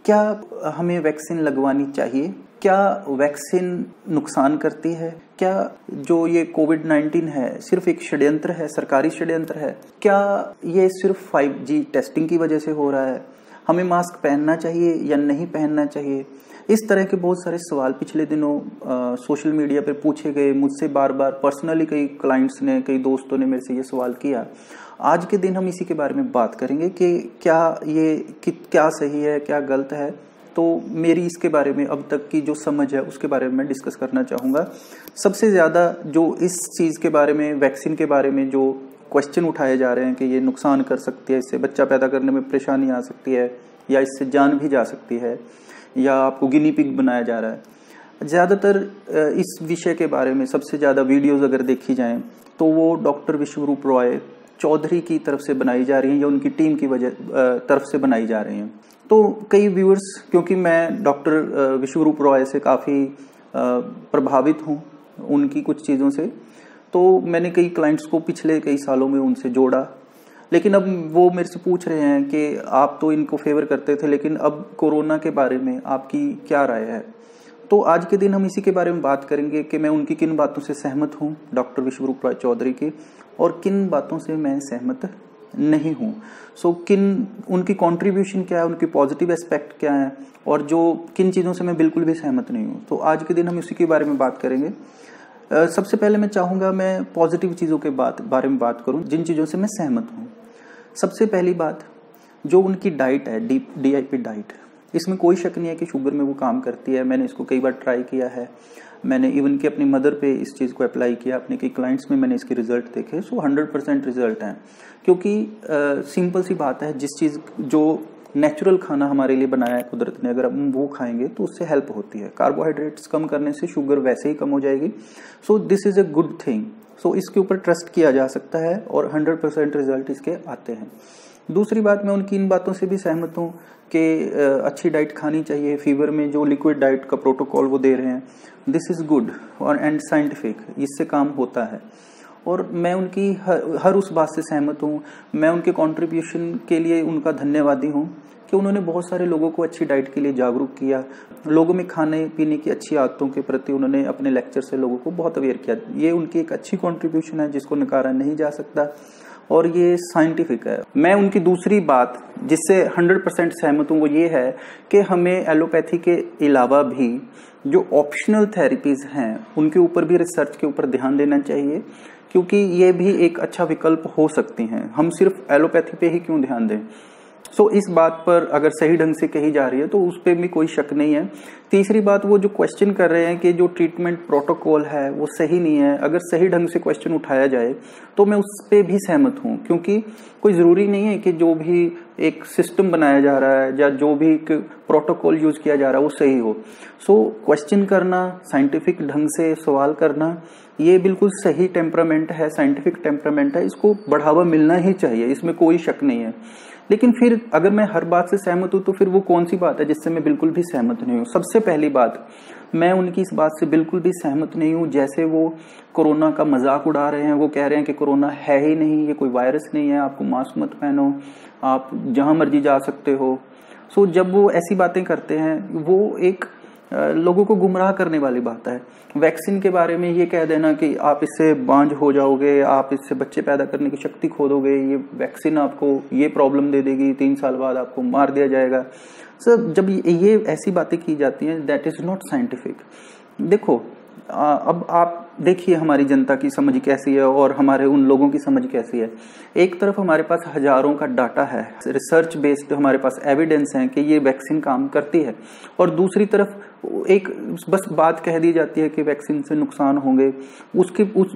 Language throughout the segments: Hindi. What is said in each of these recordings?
क्या हमें वैक्सीन लगवानी चाहिए? क्या वैक्सीन नुकसान करती है? क्या जो ये कोविड-19 है सिर्फ एक षड्यंत्र है, सरकारी षड्यंत्र है? क्या ये सिर्फ 5G टेस्टिंग की वजह से हो रहा है? हमें मास्क पहनना चाहिए या नहीं पहनना चाहिए? इस तरह के बहुत सारे सवाल पिछले दिनों सोशल मीडिया पे पूछे गए मुझसे बार-बार। पर्सनली कई क्लाइंट्स ने, कई दोस्तों ने मेरे से ये सवाल किया। आज के दिन हम इसी के बारे में बात करेंगे कि क्या सही है, क्या गलत है। तो मेरी इसके बारे में अब तक की जो समझ है उसके बारे में मैं डिस्कस करना चाहूँगा। सबसे ज़्यादा जो इस चीज़ के बारे में, वैक्सीन के बारे में जो क्वेश्चन उठाए जा रहे हैं कि ये नुकसान कर सकती है, इससे बच्चा पैदा करने में परेशानी आ सकती है, या इससे जान भी जा सकती है, या आपको गिनी पिग बनाया जा रहा है। ज़्यादातर इस विषय के बारे में सबसे ज़्यादा वीडियोज़ अगर देखी जाएँ तो वो डॉक्टर विश्वरूप रॉय चौधरी की तरफ से बनाई जा रही हैं या उनकी टीम की तरफ से बनाई जा रही हैं। तो कई व्यूअर्स, क्योंकि मैं डॉक्टर विश्वरूप रॉय से काफ़ी प्रभावित हूँ उनकी कुछ चीज़ों से, तो मैंने कई क्लाइंट्स को पिछले कई सालों में उनसे जोड़ा। लेकिन अब वो मेरे से पूछ रहे हैं कि आप तो इनको फेवर करते थे, लेकिन अब कोरोना के बारे में आपकी क्या राय है? तो आज के दिन हम इसी के बारे में बात करेंगे कि मैं उनकी किन बातों से सहमत हूँ, डॉक्टर विश्वरूप रॉय चौधरी की, और किन बातों से मैं सहमत नहीं हूँ। उनकी कंट्रीब्यूशन क्या है, उनकी पॉजिटिव एस्पेक्ट क्या है, और जो किन चीज़ों से मैं बिल्कुल भी सहमत नहीं हूँ। तो आज के दिन हम इसी के बारे में बात करेंगे। सबसे पहले मैं चाहूँगा मैं पॉजिटिव चीज़ों के बारे में बात करूँ, जिन चीज़ों से मैं सहमत हूँ। सबसे पहली बात, जो उनकी डाइट है, DIP डाइट, इसमें कोई शक नहीं है कि शुगर में वो काम करती है। मैंने इसको कई बार ट्राई किया है। मैंने इवन कि अपनी मदर पे इस चीज़ को अप्लाई किया, अपने कई क्लाइंट्स में मैंने इसके रिजल्ट देखे। 100% रिजल्ट हैं, क्योंकि सिंपल सी बात है, जिस चीज़ जो नेचुरल खाना हमारे लिए बनाया है कुदरत ने, अगर हम वो खाएंगे तो उससे हेल्प होती है। कार्बोहाइड्रेट्स कम करने से शुगर वैसे ही कम हो जाएगी। So this is a good thing. So इसके ऊपर ट्रस्ट किया जा सकता है और 100% रिजल्ट इसके आते हैं। दूसरी बात, मैं उनकी इन बातों से भी सहमत हूँ कि अच्छी डाइट खानी चाहिए। फीवर में जो लिक्विड डाइट का प्रोटोकॉल वो दे रहे हैं, दिस इज़ गुड और एंड साइंटिफिक, इससे काम होता है। और मैं उनकी हर उस बात से सहमत हूँ। मैं उनके कंट्रीब्यूशन के लिए उनका धन्यवादी हूँ कि उन्होंने बहुत सारे लोगों को अच्छी डाइट के लिए जागरूक किया। लोगों में खाने पीने की अच्छी आदतों के प्रति उन्होंने अपने लेक्चर से लोगों को बहुत अवेयर किया। ये उनकी एक अच्छी कंट्रीब्यूशन है जिसको नकारा नहीं जा सकता, और ये साइंटिफिक है। मैं उनकी दूसरी बात जिससे 100% सहमत हूँ वो ये है कि हमें एलोपैथी के अलावा भी जो ऑप्शनल थेरेपीज हैं उनके ऊपर भी रिसर्च के ऊपर ध्यान देना चाहिए, क्योंकि ये भी एक अच्छा विकल्प हो सकती हैं। हम सिर्फ एलोपैथी पे ही क्यों ध्यान दें? सो इस बात पर अगर सही ढंग से कही जा रही है तो उस पर भी कोई शक नहीं है। तीसरी बात, वो जो क्वेश्चन कर रहे हैं कि जो ट्रीटमेंट प्रोटोकॉल है वो सही नहीं है, अगर सही ढंग से क्वेश्चन उठाया जाए तो मैं उस पर भी सहमत हूँ, क्योंकि कोई ज़रूरी नहीं है कि जो भी एक सिस्टम बनाया जा रहा है या जो भी एक प्रोटोकॉल यूज़ किया जा रहा है वो सही हो। सो क्वेश्चन करना, साइंटिफिक ढंग से सवाल करना, ये बिल्कुल सही टेम्परामेंट है, साइंटिफिक टेम्परामेंट है, इसको बढ़ावा मिलना ही चाहिए, इसमें कोई शक नहीं है। लेकिन फिर अगर मैं हर बात से सहमत हूँ तो फिर वो कौन सी बात है जिससे मैं बिल्कुल भी सहमत नहीं हूँ? सबसे पहली बात, मैं उनकी इस बात से बिल्कुल भी सहमत नहीं हूँ जैसे वो कोरोना का मजाक उड़ा रहे हैं। वो कह रहे हैं कि कोरोना है ही नहीं, ये कोई वायरस नहीं है, आपको मास्क मत पहनो, आप जहां मर्जी जा सकते हो। सो जब वो ऐसी बातें करते हैं, वो एक लोगों को गुमराह करने वाली बात है। वैक्सीन के बारे में ये कह देना कि आप इससे बांझ हो जाओगे, आप इससे बच्चे पैदा करने की शक्ति खो दोगे, ये वैक्सीन आपको ये प्रॉब्लम दे देगी, 3 साल बाद आपको मार दिया जाएगा। सर, जब ये ऐसी बातें की जाती हैं, दैट इज नॉट साइंटिफिक। देखो, अब आप देखिए हमारी जनता की समझ कैसी है और हमारे उन लोगों की समझ कैसी है। एक तरफ हमारे पास हजारों का डाटा है, रिसर्च बेस्ड हमारे पास एविडेंस है कि ये वैक्सीन काम करती है, और दूसरी तरफ एक बस बात कह दी जाती है कि वैक्सीन से नुकसान होंगे।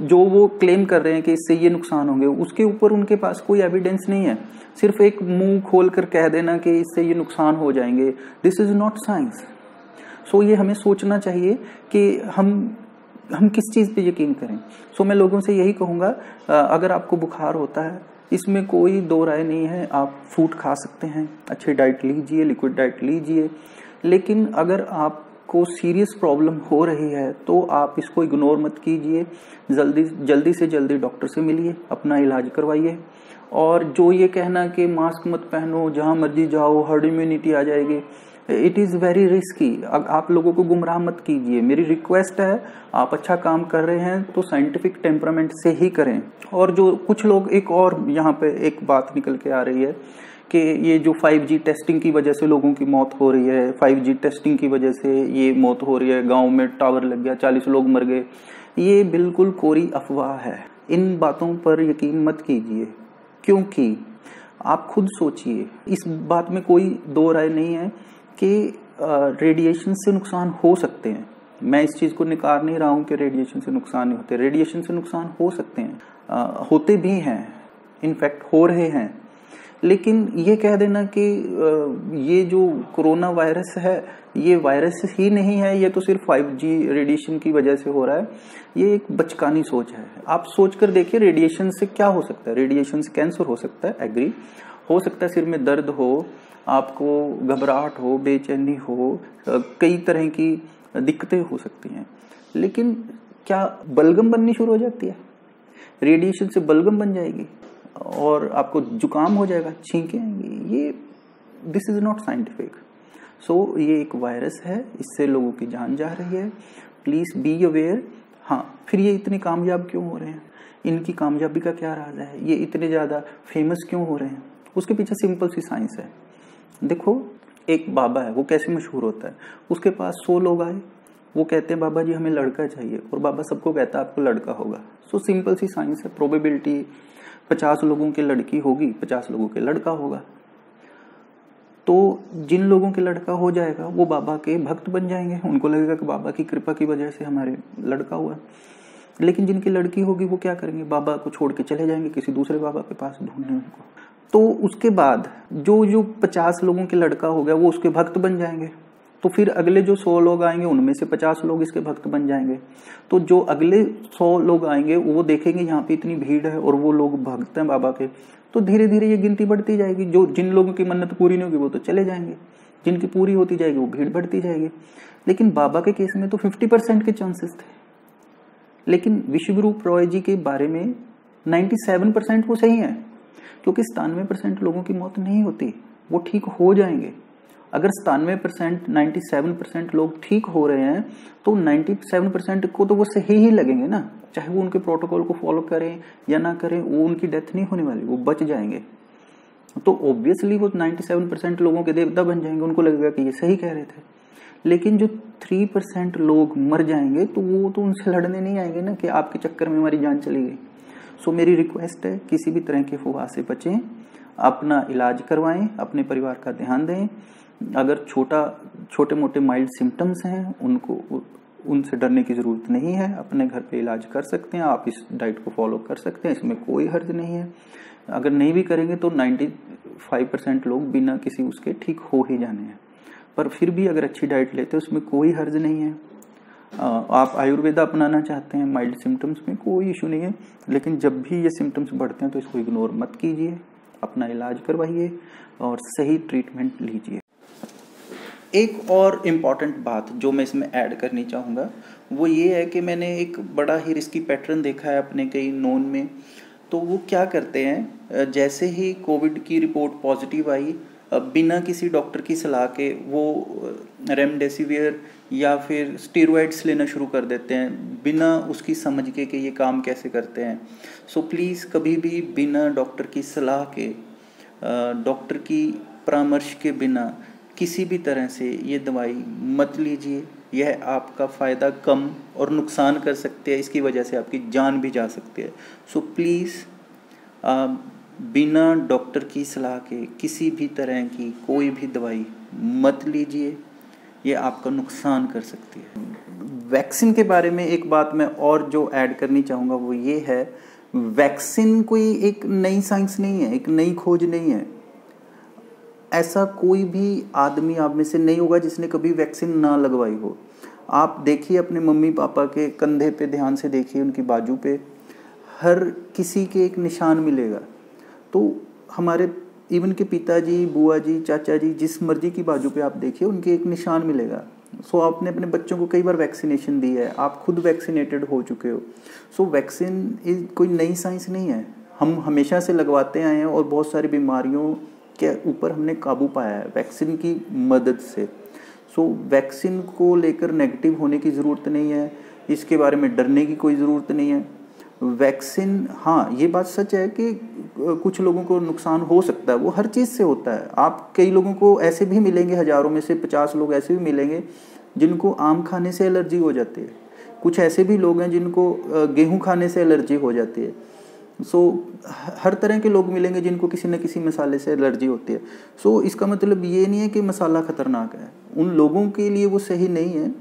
जो वो क्लेम कर रहे हैं कि इससे ये नुकसान होंगे, उसके ऊपर उनके पास कोई एविडेंस नहीं है। सिर्फ एक मुंह खोल कर कह देना कि इससे ये नुकसान हो जाएंगे, दिस इज नॉट साइंस। सो ये हमें सोचना चाहिए कि हम किस चीज़ पे यकीन करें। सो मैं लोगों से यही कहूँगा, अगर आपको बुखार होता है, इसमें कोई दो राय नहीं है, आप फ्रूट खा सकते हैं, अच्छी डाइट लीजिए, लिक्विड डाइट लीजिए। लेकिन अगर आपको सीरियस प्रॉब्लम हो रही है तो आप इसको इग्नोर मत कीजिए, जल्दी से जल्दी डॉक्टर से मिलिए, अपना इलाज करवाइए। और जो ये कहना कि मास्क मत पहनो, जहाँ मर्जी जाओ, हर्ड इम्यूनिटी आ जाएगी, इट इज़ वेरी रिस्की। आप लोगों को गुमराह मत कीजिए, मेरी रिक्वेस्ट है। आप अच्छा काम कर रहे हैं तो साइंटिफिक टेम्परामेंट से ही करें। और जो कुछ लोग, एक और यहाँ पे एक बात निकल के आ रही है कि ये जो 5G टेस्टिंग की वजह से लोगों की मौत हो रही है, 5G टेस्टिंग की वजह से ये मौत हो रही है, गांव में टावर लग गया, 40 लोग मर गए, ये बिल्कुल कोरी अफवाह है। इन बातों पर यकीन मत कीजिए, क्योंकि आप खुद सोचिए, इस बात में कोई दो राय नहीं है कि रेडिएशन से नुकसान हो सकते हैं। मैं इस चीज़ को नकार नहीं रहा हूँ कि रेडिएशन से नुकसान नहीं होते, रेडिएशन से नुकसान हो सकते हैं, होते भी हैं, इनफैक्ट हो रहे हैं। लेकिन ये कह देना कि ये जो कोरोना वायरस है ये वायरस ही नहीं है, ये तो सिर्फ 5G रेडिएशन की वजह से हो रहा है, ये एक बचकानी सोच है। आप सोच कर देखिए, रेडिएशन से क्या हो सकता है। रेडिएशन से कैंसर हो सकता है, एग्री, हो सकता है सिर में दर्द हो, आपको घबराहट हो, बेचैनी हो, कई तरह की दिक्कतें हो सकती हैं। लेकिन क्या बलगम बननी शुरू हो जाती है? रेडिएशन से बलगम बन जाएगी और आपको जुकाम हो जाएगा, छींकें आएंगी? ये दिस इज नॉट साइंटिफिक। सो ये एक वायरस है, इससे लोगों की जान जा रही है, प्लीज बी अवेयर। हाँ, फिर ये इतने कामयाब क्यों हो रहे हैं? इनकी कामयाबी का क्या राज है? ये इतने ज्यादा फेमस क्यों हो रहे हैं? उसके पीछे सिंपल सी साइंस है। देखो, एक बाबा है, वो कैसे मशहूर होता है? उसके पास 100 लोग आए, वो कहते हैं बाबा जी हमें लड़का चाहिए, और बाबा सबको कहता है आपको लड़का होगा। सो सिंपल सी साइंस है, प्रोबेबिलिटी 50 लोगों की लड़की होगी, 50 लोगों के लड़का होगा। तो जिन लोगों के लड़का हो जाएगा वो बाबा के भक्त बन जाएंगे, उनको लगेगा कि बाबा की कृपा की वजह से हमारे लड़का हुआ। लेकिन जिनकी लड़की होगी वो क्या करेंगे? बाबा को छोड़ के चले जाएंगे किसी दूसरे बाबा के पास ढूंढने उनको। तो उसके बाद जो 50 लोगों के लड़का हो गया वो उसके भक्त बन जाएंगे। तो फिर अगले जो 100 लोग आएंगे उनमें से 50 लोग इसके भक्त बन जाएंगे। तो जो अगले 100 लोग आएंगे वो देखेंगे यहाँ पे इतनी भीड़ है और वो लोग भक्त हैं बाबा के, तो धीरे धीरे ये गिनती बढ़ती जाएगी। जो जिन लोगों की मन्नत पूरी नहीं होगी वो तो चले जाएंगे, जिनकी पूरी होती जाएगी वो भीड़ बढ़ती जाएगी। लेकिन बाबा के केस में तो 50% के चांसेस थे। लेकिन विश्वरूप रॉय जी के बारे में 97% वो सही है, क्योंकि 97% लोगों की मौत नहीं होती, वो ठीक हो जाएंगे। अगर 97%, 97% लोग ठीक हो रहे हैं तो 97% को तो वो सही ही लगेंगे ना, चाहे वो उनके प्रोटोकॉल को फॉलो करें या ना करें, वो उनकी डेथ नहीं होने वाली, वो बच जाएंगे। तो ऑब्वियसली वो 97% लोगों के देवता बन जाएंगे, उनको लगेगा कि ये सही कह रहे थे। लेकिन जो 3% लोग मर जाएंगे तो वो तो उनसे लड़ने नहीं आएंगे ना कि आपके चक्कर में हमारी जान चली गई। सो मेरी रिक्वेस्ट है, किसी भी तरह के अफवाह से बचें, अपना इलाज करवाएं, अपने परिवार का ध्यान दें। अगर छोटे मोटे माइल्ड सिम्टम्स हैं उनसे डरने की जरूरत नहीं है, अपने घर पे इलाज कर सकते हैं, आप इस डाइट को फॉलो कर सकते हैं, इसमें कोई हर्ज नहीं है। अगर नहीं भी करेंगे तो 95% लोग बिना किसी उसके ठीक हो ही जाने हैं। पर फिर भी अगर अच्छी डाइट लेते हैं उसमें कोई हर्ज नहीं है। आप आयुर्वेदा अपनाना चाहते हैं माइल्ड सिम्टम्स में, कोई इशू नहीं है। लेकिन जब भी ये सिम्टम्स बढ़ते हैं तो इसको इग्नोर मत कीजिए, अपना इलाज करवाइए और सही ट्रीटमेंट लीजिए। एक और इम्पॉर्टेंट बात जो मैं इसमें ऐड करनी चाहूँगा वो ये है कि मैंने एक बड़ा ही रिस्की पैटर्न देखा है अपने कई नोन में। तो वो क्या करते हैं, जैसे ही कोविड की रिपोर्ट पॉजिटिव आई, बिना किसी डॉक्टर की सलाह के वो रेमडेसिवियर या फिर स्टेरॉइड्स लेना शुरू कर देते हैं, बिना उसकी समझ के कि ये काम कैसे करते हैं। सो प्लीज़ कभी भी बिना डॉक्टर की सलाह के, डॉक्टर की परामर्श के बिना किसी भी तरह से ये दवाई मत लीजिए। यह आपका फ़ायदा कम और नुकसान कर सकते हैं, इसकी वजह से आपकी जान भी जा सकती है। सो प्लीज़ बिना डॉक्टर की सलाह के किसी भी तरह की कोई भी दवाई मत लीजिए, ये आपका नुकसान कर सकती है। वैक्सीन के बारे में एक बात मैं और जो ऐड करनी चाहूँगा वो ये है, वैक्सीन कोई एक नई साइंस नहीं है, एक नई खोज नहीं है। ऐसा कोई भी आदमी आप में से नहीं होगा जिसने कभी वैक्सीन ना लगवाई हो। आप देखिए अपने मम्मी पापा के कंधे पे ध्यान से देखिए, उनकी बाजू पे हर किसी के एक निशान मिलेगा। तो हमारे इवन के पिताजी, बुआ जी, चाचा जी, जिस मर्जी की बाजू पे आप देखिए उनके एक निशान मिलेगा। सो आपने अपने बच्चों को कई बार वैक्सीनेशन दी है, आप खुद वैक्सीनेटेड हो चुके हो। सो वैक्सीन कोई नई साइंस नहीं है, हम हमेशा से लगवाते आए हैं और बहुत सारी बीमारियों के ऊपर हमने काबू पाया है वैक्सीन की मदद से। सो वैक्सीन को लेकर नेगेटिव होने की ज़रूरत नहीं है, इसके बारे में डरने की कोई ज़रूरत नहीं है। वैक्सीन, हाँ ये बात सच है कि कुछ लोगों को नुकसान हो सकता है, वो हर चीज़ से होता है। आप कई लोगों को ऐसे भी मिलेंगे, हज़ारों में से 50 लोग ऐसे भी मिलेंगे जिनको आम खाने से एलर्जी हो जाती है। कुछ ऐसे भी लोग हैं जिनको गेहूं खाने से एलर्जी हो जाती है। हर तरह के लोग मिलेंगे जिनको किसी न किसी मसाले से एलर्जी होती है। इसका मतलब ये नहीं है कि मसाला ख़तरनाक है, उन लोगों के लिए वो सही नहीं है,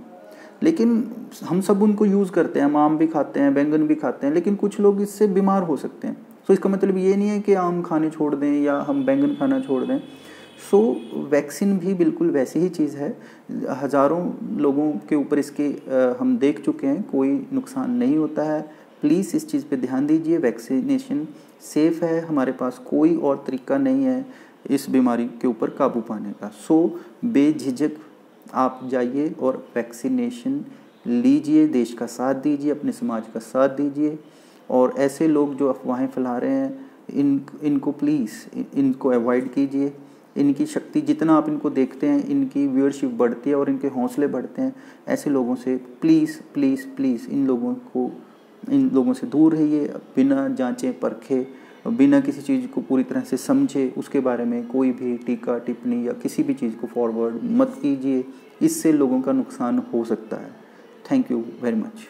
लेकिन हम सब उनको यूज़ करते हैं। हम आम भी खाते हैं, बैंगन भी खाते हैं, लेकिन कुछ लोग इससे बीमार हो सकते हैं। इसका मतलब ये नहीं है कि आम खाने छोड़ दें या हम बैंगन खाना छोड़ दें। वैक्सीन भी बिल्कुल वैसी ही चीज़ है। हज़ारों लोगों के ऊपर इसके हम देख चुके हैं, कोई नुकसान नहीं होता है। प्लीज़ इस चीज़ पे ध्यान दीजिए। वैक्सीनेशन सेफ़ है, हमारे पास कोई और तरीका नहीं है इस बीमारी के ऊपर काबू पाने का। बेझिझक आप जाइए और वैक्सीनेशन लीजिए, देश का साथ दीजिए, अपने समाज का साथ दीजिए। और ऐसे लोग जो अफवाहें फैला रहे हैं, इनको प्लीज़ इनको अवॉइड कीजिए। इनकी शक्ति, जितना आप इनको देखते हैं, इनकी व्यूअरशिप बढ़ती है और इनके हौसले बढ़ते हैं। ऐसे लोगों से प्लीज़ प्लीज़ प्लीज़ इन लोगों से दूर रहिए। बिना जांचे परखे, बिना किसी चीज़ को पूरी तरह से समझे उसके बारे में कोई भी टीका टिप्पणी या किसी भी चीज़ को फॉरवर्ड मत कीजिए। इससे लोगों का नुकसान हो सकता है। Thank you very much.